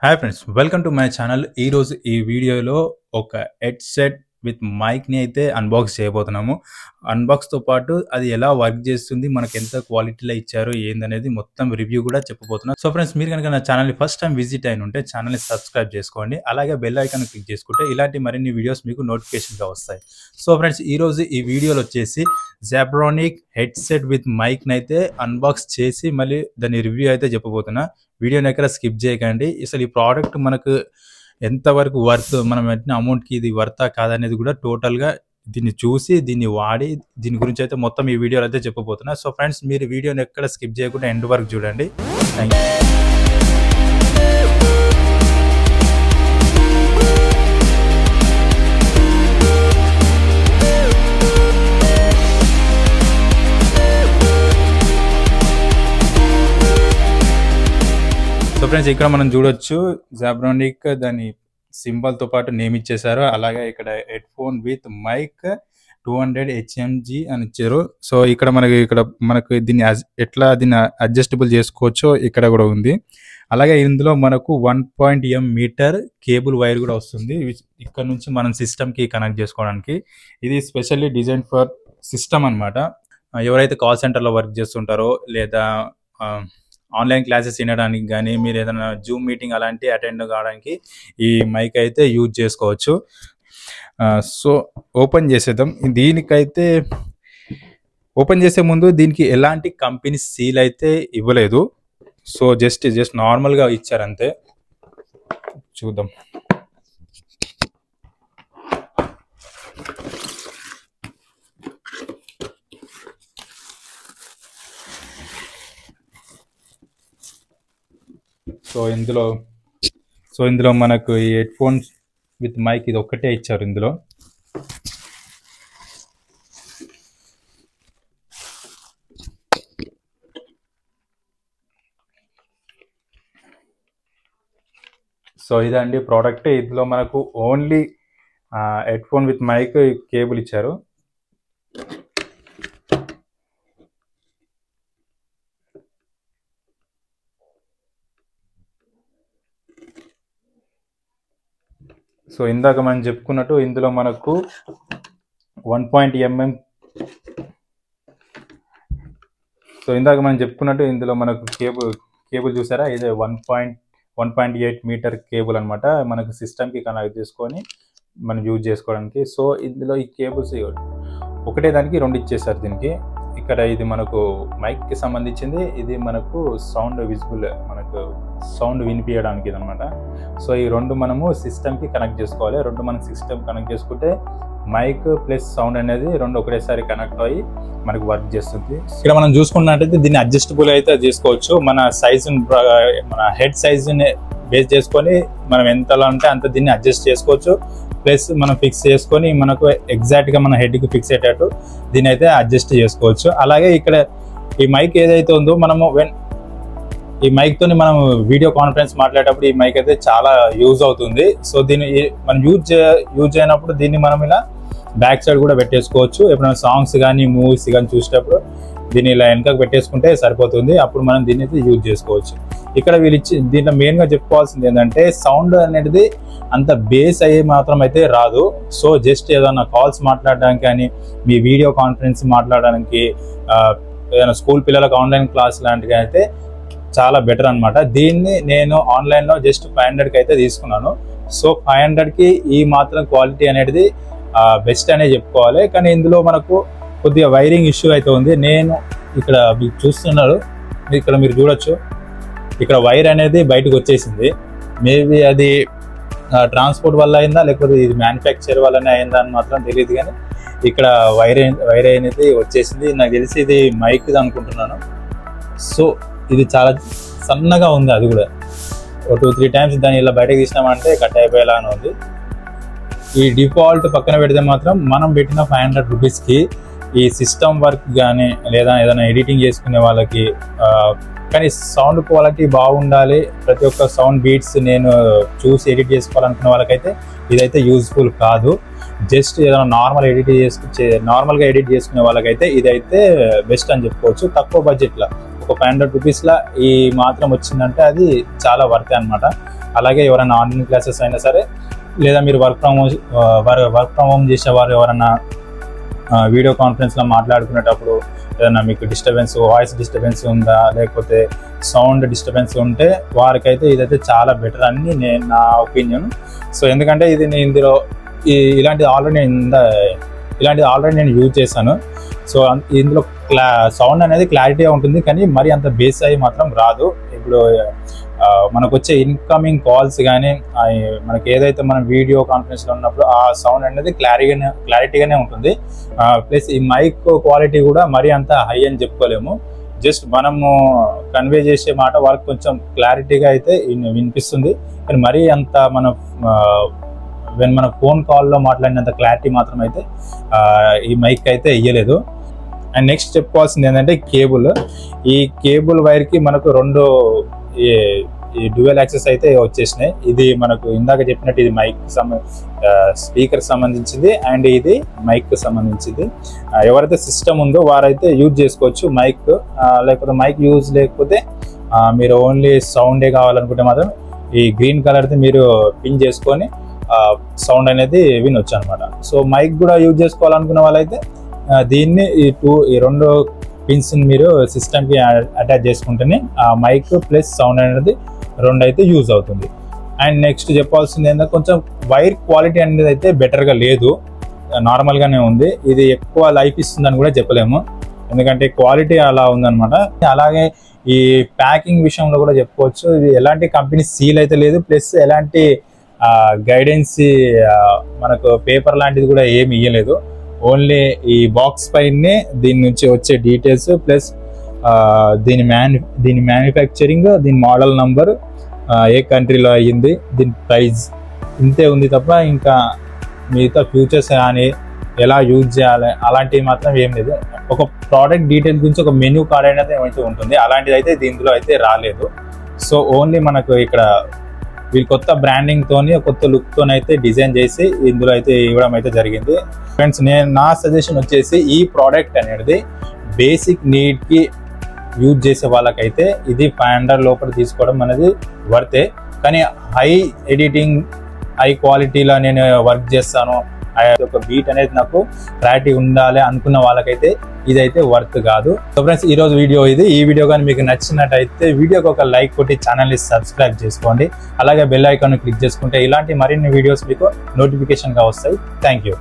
Hi friends, welcome to my channel. ఈరోజు ఈ వీడియోలో ఒక హెడ్సెట్ విత్ మైక్ని అయితే అన్బాక్స్ చేయబోతున్నాము. అన్బాక్స్తో పాటు అది ఎలా వర్క్ చేస్తుంది, మనకు ఎంత క్వాలిటీలో ఇచ్చారు, ఏందనేది మొత్తం రివ్యూ కూడా చెప్పబోతున్నాను. సో ఫ్రెండ్స్, మీరు కనుక నా ఛానల్ని ఫస్ట్ టైం విజిట్ అయిన ఉంటే ఛానల్ని సబ్స్క్రైబ్ చేసుకోండి. అలాగే బెల్ ఐకాన్ క్లిక్ చేసుకుంటే ఇలాంటి మరిన్ని వీడియోస్ మీకు నోటిఫికేషన్గా వస్తాయి. సో ఫ్రెండ్స్, ఈరోజు ఈ వీడియోలో వచ్చేసి జాబ్రానిక్ హెడ్సెట్ విత్ మైక్ని అయితే అన్బాక్స్ చేసి మళ్ళీ దాని రివ్యూ అయితే చెప్పబోతున్నా. వీడియోని ఎక్కడ స్కిప్ చేయకండి. అసలు ఈ ప్రోడక్ట్ మనకు ఎంతవరకు వర్త్, మనం పెట్టిన అమౌంట్కి ఇది వర్తా కాదనేది కూడా టోటల్గా దీన్ని చూసి దీన్ని వాడి దీని గురించి అయితే మొత్తం ఈ వీడియోలో అయితే చెప్పబోతున్నా. సో ఫ్రెండ్స్, మీరు వీడియోని ఎక్కడ స్కిప్ చేయకుండా ఎండ్ వరకు చూడండి. Thank you. సో ఫ్రెండ్స్, ఇక్కడ మనం చూడొచ్చు జాబ్రానిక్ దాని సింబల్తో పాటు నేమ్ ఇచ్చేసారు. అలాగే ఇక్కడ headphone with mic 200 HMG అని ఇచ్చారు. సో ఇక్కడ మనకు దీన్ని దీన్ని అడ్జస్టబుల్ చేసుకోవచ్చో ఇక్కడ కూడా ఉంది. అలాగే ఇందులో మనకు 1.m మీటర్ కేబుల్ వైర్ కూడా వస్తుంది. ఇక్కడ నుంచి మనం సిస్టమ్కి కనెక్ట్ చేసుకోవడానికి. ఇది స్పెషల్లీ డిజైన్ ఫర్ సిస్టమ్ అనమాట. ఎవరైతే కాల్ సెంటర్లో వర్క్ చేస్తుంటారో లేదా ఆన్లైన్ క్లాసెస్ వినడానికి కానీ, మీరు ఏదైనా జూమ్ మీటింగ్ అలాంటి అటెండ్ కావడానికి ఈ మైక్ అయితే యూజ్ చేసుకోవచ్చు. సో ఓపెన్ చేసేద్దాం. దీనికైతే ఓపెన్ చేసే ముందు దీనికి ఎలాంటి కంపెనీ సీల్ అయితే ఇవ్వలేదు. సో జస్ట్ నార్మల్గా ఇచ్చారంతే. చూద్దాం. సో ఇందులో మనకు ఈ హెడ్ ఫోన్స్ విత్ మైక్ ఇది ఒక్కటే ఇచ్చారు ఇందులో. సో ఇదండి ప్రోడక్ట్. ఇందులో మనకు only headphone with mic cable ఇచ్చారు. సో ఇందాక మనం చెప్పుకున్నట్టు ఇందులో మనకు 1.mm ఇందులో మనకు కేబుల్ చూసారా, ఇది 1.8 మీటర్ కేబుల్ అనమాట. మనకు సిస్టమ్కి కనెక్ట్ చేసుకొని మనం యూజ్ చేసుకోవడానికి. సో ఇందులో ఈ కేబుల్స్ ఒకటే దానికి 2 ఇచ్చేసారు దీనికి. ఇక్కడ ఇది మనకు మైక్కి సంబంధించింది, ఇది మనకు సౌండ్ విజిబుల్, మనకు సౌండ్ వినిపించడానికి అనమాట. సో ఈ 2 మనము సిస్టమ్కి కనెక్ట్ చేసుకోవాలి. 2 మనం సిస్టమ్ కనెక్ట్ చేసుకుంటే మైక్ ప్లస్ సౌండ్ అనేది 2 ఒకటేసారి కనెక్ట్ అయ్యి మనకు వర్క్ చేస్తుంది. ఇక్కడ మనం చూసుకున్నట్టయితే దీన్ని అడ్జస్టబుల్ అయితే చేసుకోవచ్చు. మన సైజుని, మన హెడ్ సైజుని బేస్ చేసుకొని మనం ఎంతలా ఉంటే అంత దీన్ని అడ్జస్ట్ చేసుకోవచ్చు. ప్లస్ మనం ఫిక్స్ చేసుకొని మనకు ఎగ్జాక్ట్గా మన హెడ్కి ఫిక్స్ అయ్యేటట్టు దీన్ని అయితే అడ్జస్ట్ చేసుకోవచ్చు. అలాగే ఇక్కడ ఈ మైక్ ఏదైతే ఉందో, మనము ఈ మైక్తో మనం వీడియో కాన్ఫరెన్స్ మాట్లాడేటప్పుడు ఈ మైక్ అయితే చాలా యూజ్ అవుతుంది. సో దీన్ని మనం యూజ్ అయినప్పుడు దీన్ని మనం ఇలా బ్యాక్ సైడ్ కూడా పెట్టేసుకోవచ్చు. ఎప్పుడైనా సాంగ్స్ కానీ మూవీస్ కానీ చూసేటప్పుడు దీన్ని ఇలా వెనకకు పెట్టేసుకుంటే సరిపోతుంది. అప్పుడు మనం దీన్ని అయితే యూజ్ చేసుకోవచ్చు. ఇక్కడ దీంట్లో మెయిన్గా చెప్పుకోవాల్సింది ఏంటంటే, సౌండ్ అనేది అంత బేస్ అయ్యే మాత్రం అయితే రాదు. సో జస్ట్ ఏదైనా కాల్స్ మాట్లాడడానికి కానీ, మీ వీడియో కాన్ఫరెన్స్ మాట్లాడడానికి, ఏదైనా స్కూల్ పిల్లలకు ఆన్లైన్ క్లాస్ లాంటివి అయితే చాలా బెటర్ అనమాట. దీన్ని నేను ఆన్లైన్లో జస్ట్ 500కి అయితే తీసుకున్నాను. సో 500కి ఈ మాత్రం క్వాలిటీ అనేది బెస్ట్ అనే చెప్పుకోవాలి. కానీ ఇందులో మనకు కొద్దిగా వైరింగ్ ఇష్యూ అయితే ఉంది. నేను ఇక్కడ మీరు చూస్తున్నారు, ఇక్కడ మీరు చూడొచ్చు, ఇక్కడ వైర్ అనేది బయటకు వచ్చేసింది. మేబీ అది ట్రాన్స్పోర్ట్ వల్ల అయిందా లేకపోతే ఇది మ్యానుఫ్యాక్చర్ వల్లనే అయిందా అని మాత్రం తెలియదు. కానీ ఇక్కడ వైర్ అనేది వచ్చేసింది. నాకు తెలిసి ఇది మైక్ అనుకుంటున్నాను. సో ఇది చాలా సన్నగా ఉంది. అది కూడా 2-3 టైమ్స్ దాన్ని ఇలా బయటకు తీసినామంటే కట్ అయిపోయేలానే ఉంది. ఈ డిఫాల్ట్ పక్కన పెడితే మాత్రం మనం పెట్టిన 500 రూపీస్కి ఈ సిస్టమ్ వర్క్ కానీ, లేదా ఏదైనా ఎడిటింగ్ చేసుకునే వాళ్ళకి, కానీ సౌండ్ క్వాలిటీ బాగుండాలి, ప్రతి ఒక్క సౌండ్ బీట్స్ నేను చూసి ఎడిట్ చేసుకోవాలనుకున్న వాళ్ళకైతే ఇదైతే యూజ్ఫుల్ కాదు. జస్ట్ ఏదైనా నార్మల్గా ఎడిట్ చేసుకునే వాళ్ళకైతే ఇదైతే బెస్ట్ అని చెప్పుకోవచ్చు. తక్కువ బడ్జెట్లో ఒక 500 రూపీస్లో ఈ మాత్రం వచ్చిందంటే అది చాలా వర్త్ అనమాట. అలాగే ఎవరైనా ఆన్లైన్ క్లాసెస్ అయినా సరే, లేదా మీరు వర్క్ ఫ్రమ్ హోమ్ చేసేవారు ఎవరైనా వీడియో కాన్ఫరెన్స్లో మాట్లాడుకునేటప్పుడు ఏదైనా మీకు వాయిస్ డిస్టర్బెన్స్ ఉందా, లేకపోతే సౌండ్ డిస్టర్బెన్స్ ఉంటే వారికైతే ఇదైతే చాలా బెటర్ అని నా ఒపీనియన్. సో ఎందుకంటే ఇది నేను ఇందులో ఇలాంటిది ఆల్రెడీ నేను యూజ్ చేశాను. సో ఇందులో సౌండ్ అనేది క్లారిటీగా ఉంటుంది, కానీ మరి అంత బేస్ అయ్యి మాత్రం రాదు. ఇప్పుడు మనకు వచ్చే ఇన్కమింగ్ కాల్స్ కానీ మనకి ఏదైతే మనం వీడియో కాన్ఫరెన్స్లో ఉన్నప్పుడు ఆ సౌండ్ అనేది క్లారిటీగానే ఉంటుంది. ప్లస్ ఈ మైక్ క్వాలిటీ కూడా మరీ అంత హై అని చెప్పుకోలేము. జస్ట్ మనము కన్వే చేసే మాట వాళ్ళకి కొంచెం క్లారిటీగా అయితే వినిపిస్తుంది, కానీ మరీ అంత మన ఫోన్ కాల్లో మాట్లాడినంత క్లారిటీ మాత్రం అయితే ఈ మైక్ అయితే ఇయ్యలేదు. అండ్ నెక్స్ట్ చెప్పుకోవాల్సింది ఏంటంటే కేబుల్. ఈ కేబుల్ వైర్కి మనకు రెండు ఈ డ్యూయల్ యాక్సెస్ అయితే వచ్చేసినాయి. ఇది మనకు ఇందాక చెప్పినట్టు ఇది మైక్ స్పీకర్ సంబంధించింది, అండ్ ఇది మైక్ సంబంధించింది. ఎవరైతే సిస్టమ్ ఉందో వారైతే యూజ్ చేసుకోవచ్చు మైక్, లేకపోతే మైక్ యూజ్ లేకపోతే మీరు ఓన్లీ సౌండే కావాలనుకుంటే మాత్రం ఈ గ్రీన్ కలర్ది మీరు పిన్ చేసుకొని సౌండ్ అనేది వినొచ్చు అనమాట. సో మైక్ కూడా యూజ్ చేసుకోవాలనుకున్న వాళ్ళైతే దీన్ని ఈ రెండు పిన్స్ మీరు సిస్టమ్కి అటాచ్ చేసుకుంటేనే ఆ మైక్ ప్లస్ సౌండ్ అనేది రెండు అయితే యూజ్ అవుతుంది. అండ్ నెక్స్ట్ చెప్పాల్సింది ఏంటంటే కొంచెం వైర్ క్వాలిటీ అనేది అయితే బెటర్గా లేదు, నార్మల్గానే ఉంది. ఇది ఎక్కువ లైఫ్ ఇస్తుందని కూడా చెప్పలేము, ఎందుకంటే క్వాలిటీ అలా ఉందన్నమాట. అలాగే ఈ ప్యాకింగ్ విషయంలో కూడా చెప్పుకోవచ్చు, ఇది ఎలాంటి కంపెనీ సీల్ అయితే లేదు, ప్లస్ ఎలాంటి గైడెన్స్ మనకు పేపర్ లాంటిది కూడా ఏమి ఇవ్వలేదు. ఓన్లీ ఈ బాక్స్ పైనే దీని నుంచి వచ్చే డీటెయిల్స్ ప్లస్ దీని మ్యానుఫ్యాక్చరింగ్, దీని మోడల్ నంబర్, ఏ కంట్రీలో అయ్యింది, దీని ప్రైస్, ఇంతే ఉంది తప్ప ఇంకా మిగతా ఫ్యూచర్స్ కానీ ఎలా యూజ్ చేయాలి అలాంటివి మాత్రం ఏం లేదు. ఒక ప్రోడక్ట్ డీటెయిల్స్ గురించి ఒక మెనూ కార్డ్ అనేది ఏమైతే ఉంటుంది అలాంటిది అయితే దీంట్లో అయితే రాలేదు. సో ఓన్లీ మనకు ఇక్కడ వీళ్ళు కొత్త బ్రాండింగ్ తోని కొత్త లుక్ తోని అయితే డిజైన్ చేసి ఇందులో అయితే ఇవ్వడం అయితే జరిగింది. ఫ్రెండ్స్, నా సజెషన్ వచ్చేసి ఈ ప్రోడక్ట్ అనేది బేసిక్ నీడ్ కి యూజ్ చేసే వాళ్ళకైతే ఇది 500 లోపల తీసుకోవడం అనేది వర్తే. కానీ హై ఎడిటింగ్, హై క్వాలిటీలో నేను వర్క్ చేస్తాను, ఒక బీట్ అనేది నాకు క్లారిటీ ఉండాలి అనుకున్న వాళ్ళకైతే ఇదైతే వర్త్ కాదు. సో ఫ్రెండ్స్, ఈ రోజు వీడియో ఇది. ఈ వీడియో కానీ మీకు నచ్చినట్టయితే వీడియోకి ఒక లైక్ కొట్టి ఛానల్ని సబ్స్క్రైబ్ చేసుకోండి. అలాగే బెల్ ఐకాన్ క్లిక్ చేసుకుంటే ఇలాంటి మరిన్ని వీడియోస్ మీకు నోటిఫికేషన్గా వస్తాయి. Thank you.